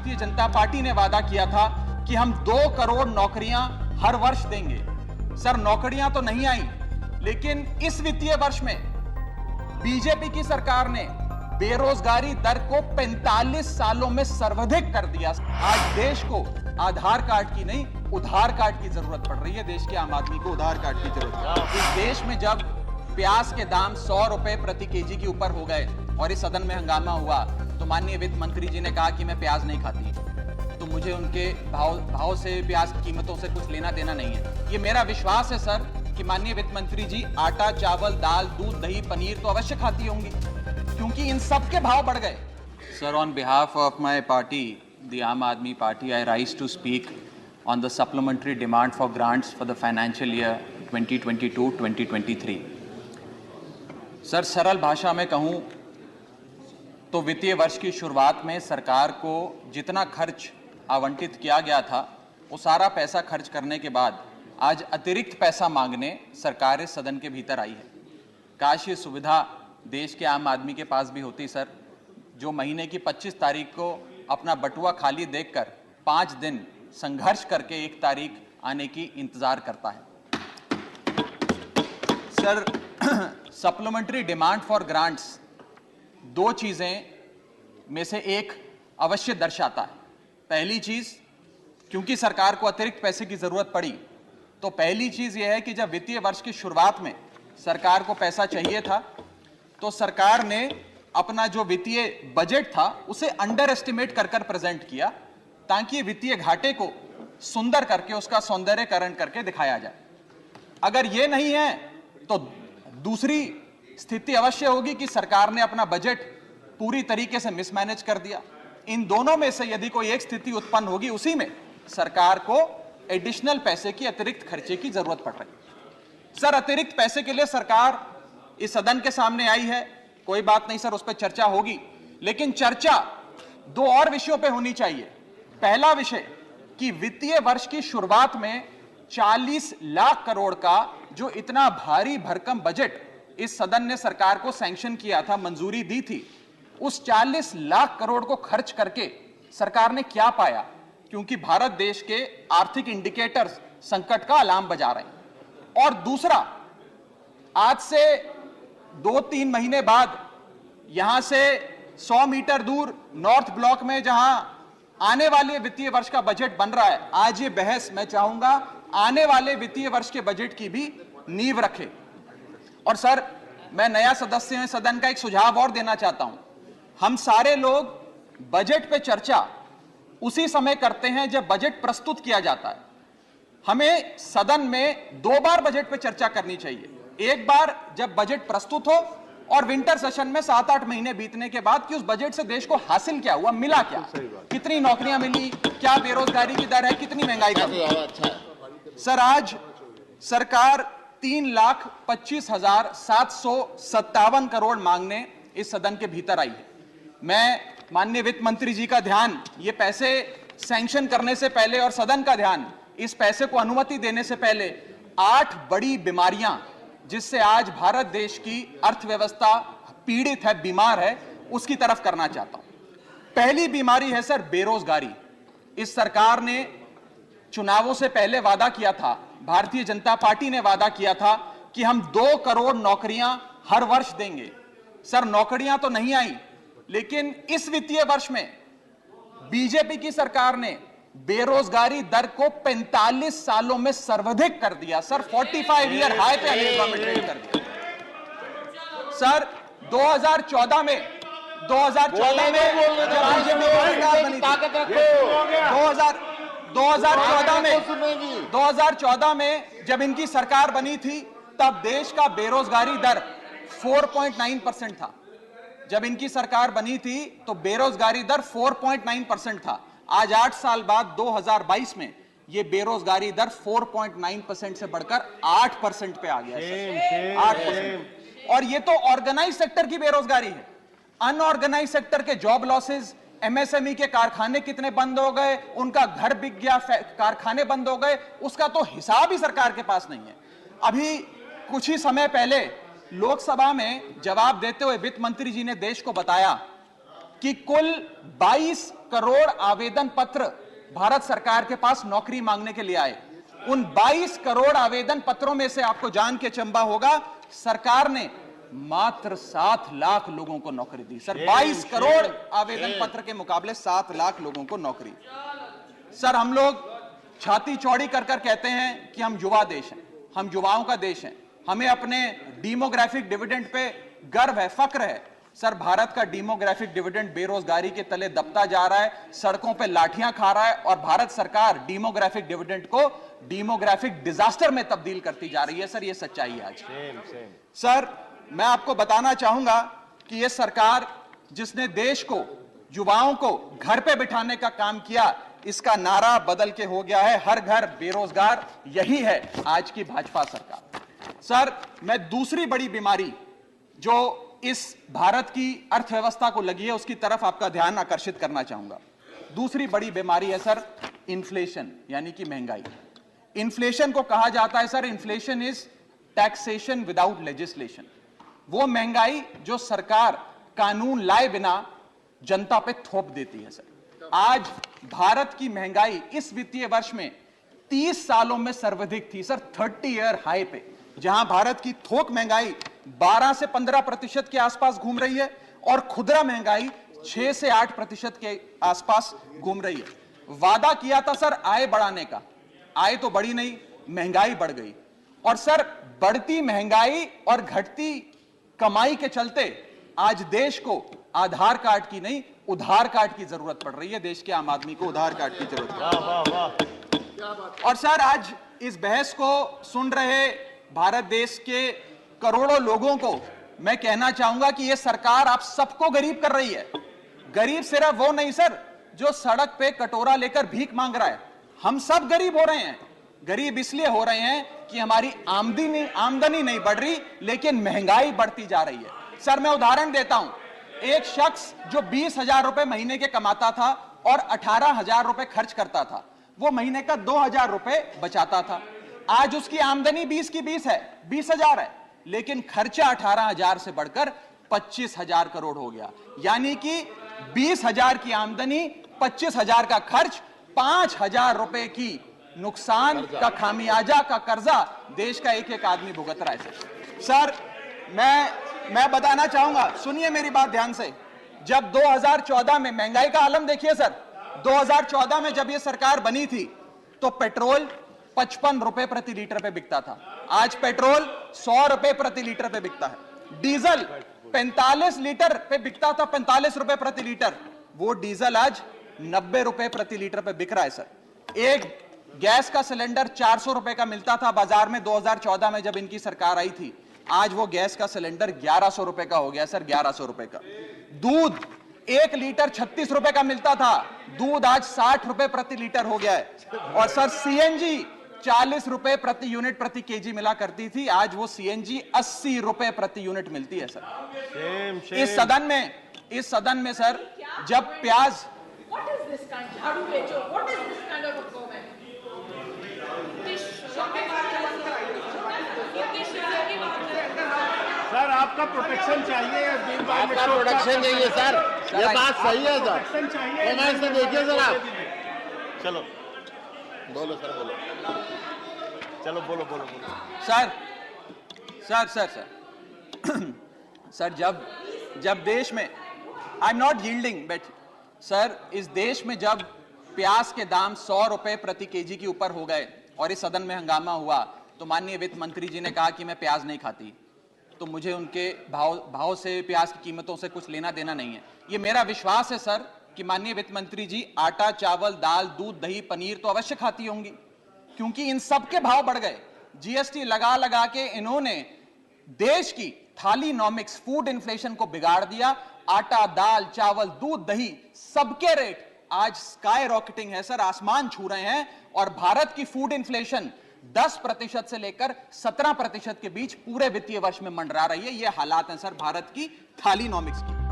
Bharatiya Janata party ने वादा किया था कि हम 2 करोड़ नौकरियां हर वर्ष देंगे। सर, नौकरियां तो नहीं आई, लेकिन इस वित्तीय वर्ष में बीजेपी की सरकार ने बेरोजगारी दर को 45 सालों में सर्वाधिक कर दिया। आज देश को आधार कार्ड की नहीं, उधार कार्ड की जरूरत पड़ रही है। देश के आम आदमी को उधार कार्ड की जरूरत है। इस देश में जब प्याज के दाम 100 रुपए प्रति केजी के ऊपर हो गए और इस सदन में हंगामा हुआ, तो माननीय वित्त मंत्री जी ने कहा कि मैं प्याज नहीं खाती, तो मुझे उनके भाव से, प्याज की कीमतों से कुछ लेना देना नहीं है। ये मेरा विश्वास है सर कि माननीय वित्त मंत्री जी आटा, चावल, दाल, दूध, दही, पनीर तो अवश्य खाती होंगी, क्योंकि इन सब के भाव बढ़ गए। Sir, on behalf of my party, the Aam Aadmi party, I rise to speak on the supplementary demand for grants for the financial year 2022-2023। Sir, सरल भाषा में कहूं तो वित्तीय वर्ष की शुरुआत में सरकार को जितना खर्च आवंटित किया गया था, वो सारा पैसा खर्च करने के बाद आज अतिरिक्त पैसा मांगने सरकार इस सदन के भीतर आई है। काश ये सुविधा देश के आम आदमी के पास भी होती सर, जो महीने की 25 तारीख को अपना बटुआ खाली देखकर 5 दिन संघर्ष करके 1 तारीख आने की इंतजार करता है। Sir, supplementary demand for grants 2 चीजें में से एक अवश्य दर्शाता है। पहली चीज, क्योंकि सरकार को अतिरिक्त पैसे की जरूरत पड़ी, तो पहली चीज यह है कि जब वित्तीय वर्ष की शुरुआत में सरकार को पैसा चाहिए था, तो सरकार ने अपना जो वित्तीय बजट था उसे अंडर एस्टिमेट कर प्रेजेंट किया, ताकि वित्तीय घाटे को सुंदर करके उसका सौंदर्यकरण करके दिखाया जाए। अगर यह नहीं है तो दूसरी स्थिति अवश्य होगी कि सरकार ने अपना बजट पूरी तरीके से मिसमैनेज कर दिया। इन दोनों में से यदि कोई एक स्थिति उत्पन्न होगी, उसी में सरकार को एडिशनल पैसे की, अतिरिक्त खर्चे की जरूरत पड़ रही। सर, अतिरिक्त पैसे के लिए सरकार इस सदन के सामने आई है, कोई बात नहीं सर, उस पर चर्चा होगी, लेकिन चर्चा 2 और विषयों पर होनी चाहिए। पहला विषय कि वित्तीय वर्ष की शुरुआत में 40 लाख करोड़ का जो इतना भारी भरकम बजट इस सदन ने सरकार को सैंक्शन किया था, मंजूरी दी थी, उस 40 लाख करोड़ को खर्च करके सरकार ने क्या पाया, क्योंकि भारत देश के आर्थिक इंडिकेटर्स संकट का अलार्म बजा रहे हैं। और दूसरा, आज से 2-3 महीने बाद यहां से 100 मीटर दूर नॉर्थ ब्लॉक में जहां आने वाले वित्तीय वर्ष का बजट बन रहा है, आज ये बहस मैं चाहूंगा आने वाले वित्तीय वर्ष के बजट की भी नींव रखे। और सर, मैं नया सदस्य हूं सदन का, एक सुझाव और देना चाहता हूं। हम सारे लोग बजट पे चर्चा उसी समय करते हैं जब बजट प्रस्तुत किया जाता है। हमें सदन में 2 बार बजट पे चर्चा करनी चाहिए। एक बार जब बजट प्रस्तुत हो, और विंटर सेशन में 7-8 महीने बीतने के बाद कि उस बजट से देश को हासिल क्या हुआ, मिला क्या, कितनी नौकरियां मिली, क्या बेरोजगारी की दर है, कितनी महंगाई कम है। सर, आज सरकार 3,25,757 करोड़ मांगने इस सदन के भीतर आई है। मैं माननीय वित्त मंत्री जी का ध्यान, ये पैसे सैंक्शन करने से पहले और सदन का ध्यान इस पैसे को अनुमति देने से पहले 8 बड़ी बीमारियां जिससे आज भारत देश की अर्थव्यवस्था पीड़ित है, बीमार है, उसकी तरफ करना चाहता हूं। पहली बीमारी है सर बेरोजगारी। इस सरकार ने चुनावों से पहले वादा किया था, भारतीय जनता पार्टी ने वादा किया था कि हम 2 करोड़ नौकरियां हर वर्ष देंगे। सर, नौकरियां तो नहीं आई, लेकिन इस वित्तीय वर्ष में बीजेपी की सरकार ने बेरोजगारी दर को 45 सालों में सर्वाधिक कर दिया। सर, 45 ईयर हाई पे अनएम्प्लॉयमेंट रेट कर दिया। सर, 2014 में जब बीजेपी की सरकार बनी थी, 2014 में जब इनकी सरकार बनी थी, तब देश का बेरोजगारी दर 4.9% था। जब इनकी सरकार बनी थी तो बेरोजगारी दर 4.9% था। आज 8 साल बाद 2022 में ये बेरोजगारी दर 4.9% से बढ़कर 8% पे आ गया है। 8%। और ये तो ऑर्गेनाइज सेक्टर की बेरोजगारी है। अनऑर्गेनाइज सेक्टर के जॉब लॉसेस, एमएसएमई के कारखाने कितने बंद हो गए, उनका घर बिक गया, कारखाने बंद हो गए, उसका तो हिसाब ही सरकार के पास नहीं है। अभी कुछ ही समय पहले लोकसभा में जवाब देते हुए वित्त मंत्री जी ने देश को बताया कि कुल 22 करोड़ आवेदन पत्र भारत सरकार के पास नौकरी मांगने के लिए आए। उन 22 करोड़ आवेदन पत्रों में से आपको जान के चंबा होगा, सरकार ने मात्र 7 लाख लोगों को नौकरी दी। सर, 22 करोड़ आवेदन पत्र के मुकाबले 7 लाख लोगों को नौकरी। सर, हम लोग छाती चौड़ी कर कर कहते हैं कि हम युवा देश हैं, हम युवाओं का देश हैं, हमें अपने डेमोग्राफिक डिविडेंड पे गर्व है, फक्र है। सर, भारत का डेमोग्राफिक डिविडेंड बेरोजगारी के तले दबता जा रहा है, सड़कों पे लाठियां खा रहा है और भारत सरकार डेमोग्राफिक डिविडेंड को डेमोग्राफिक डिजास्टर में तब्दील करती जा रही है। सर, ये सच्चाई है आज। सर, मैं आपको बताना चाहूंगा कि यह सरकार जिसने देश को, युवाओं को घर पे बिठाने का काम किया, इसका नारा बदल के हो गया है हर घर बेरोजगार। यही है आज की भाजपा सरकार। सर, मैं दूसरी बड़ी बीमारी जो इस भारत की अर्थव्यवस्था को लगी है उसकी तरफ आपका ध्यान आकर्षित करना चाहूंगा। दूसरी बड़ी बीमारी है सर इन्फ्लेशन, यानी कि महंगाई। इन्फ्लेशन को कहा जाता है sir, inflation is taxation without legislation. वो महंगाई जो सरकार कानून लाए बिना जनता पे थोप देती है। सर, आज भारत की महंगाई इस वित्तीय वर्ष में 30 सालों में सर्वाधिक थी सर, 30 ईयर हाई पे, जहां भारत की थोक महंगाई 12 से 15% के आसपास घूम रही है और खुदरा महंगाई 6 से 8% के आसपास घूम रही है। वादा किया था सर आय बढ़ाने का, आय तो बढ़ी नहीं, महंगाई बढ़ गई। और सर, बढ़ती महंगाई और घटती कमाई के चलते आज देश को आधार कार्ड की नहीं, उधार कार्ड की जरूरत पड़ रही है। देश के आम आदमी को उधार कार्ड की जरूरत है। और सर, आज इस बहस को सुन रहे भारत देश के करोड़ों लोगों को मैं कहना चाहूंगा कि यह सरकार आप सबको गरीब कर रही है। गरीब सिर्फ वो नहीं सर जो सड़क पे कटोरा लेकर भीख मांग रहा है, हम सब गरीब हो रहे हैं। गरीब इसलिए हो रहे हैं कि हमारी आमदनी नहीं बढ़ रही, लेकिन महंगाई बढ़ती जा रही है। सर, मैं उदाहरण देता हूं, एक शख्स जो 20,000 रुपए महीने के कमाता था और 18,000 रुपए खर्च करता था, वो महीने का 2,000 रुपए बचाता था। आज उसकी आमदनी 20 की 20 है, 20,000 है, लेकिन खर्चा 18,000 से बढ़कर 25,000 करोड़ हो गया। यानी कि 20,000 की आमदनी, 25,000 का खर्च, 5,000 रुपए की नुकसान का खामियाजा का कर्जा देश का एक एक आदमी भुगत रहा है। सर, मैं बताना चाहूंगा, सुनिए मेरी बात ध्यान से। जब 2014 में महंगाई का आलम देखिए सर, 2014 में जब यह सरकार बनी थी तो पेट्रोल 55 रुपए प्रति लीटर पे बिकता था। आज पेट्रोल 100 रुपए प्रति लीटर पे बिकता है। डीजल 45 लीटर पे बिकता था, 45 रुपए प्रति लीटर, वो डीजल आज 90 रुपए प्रति लीटर पे बिक रहा है। सर, एक गैस का सिलेंडर 400 रुपए का मिलता था बाजार में 2014 में जब इनकी सरकार आई थी, आज वो गैस का सिलेंडर 1100 रुपए का हो गया सर, 1100 रुपए का। दूध 1 लीटर 36 रुपए का मिलता था, दूध आज 60 रुपए प्रति लीटर हो गया है। और सर, सीएनजी 40 रुपए प्रति यूनिट प्रति केजी मिला करती थी, आज वो सीएनजी 80 रुपए प्रति यूनिट मिलती है सर। इस सदन में सर, जब प्याज सर, आपका प्रोटेक्शन चाहिए, आपका प्रोटेक्शन चाहिए सर, ये बात सही है सर। कमेंट से देखिए सर आप। चलो बोलो सर, बोलो, चलो बोलो। Sir sir sir sir sir, जब देश में, I am not yielding, but sir, इस देश में जब प्याज के दाम 100 रुपए प्रति केजी के ऊपर हो गए और इस सदन में हंगामा हुआ, तो माननीय वित्त मंत्री जी ने कहा कि मैं प्याज नहीं खाती, तो मुझे उनके भाव से, प्याज की कीमतों से कुछ लेना देना नहीं है। ये मेरा विश्वास है सर कि माननीय वित्त मंत्री जी आटा, चावल, दाल, दूध, दही, पनीर तो अवश्य खाती होंगी, क्योंकि इन सब के भाव बढ़ गए। जीएसटी लगा लगा के इन्होंने देश की थालीनॉमिक्स, फूड इन्फ्लेशन को बिगाड़ दिया। आटा, दाल, चावल, दूध, दही, सबके रेट आज स्काई रॉकेटिंग है सर, आसमान छू रहे हैं। और भारत की फूड इन्फ्लेशन 10% से लेकर 17% के बीच पूरे वित्तीय वर्ष में मंडरा रही है। ये हालात हैं सर भारत की थालीनॉमिक्स की।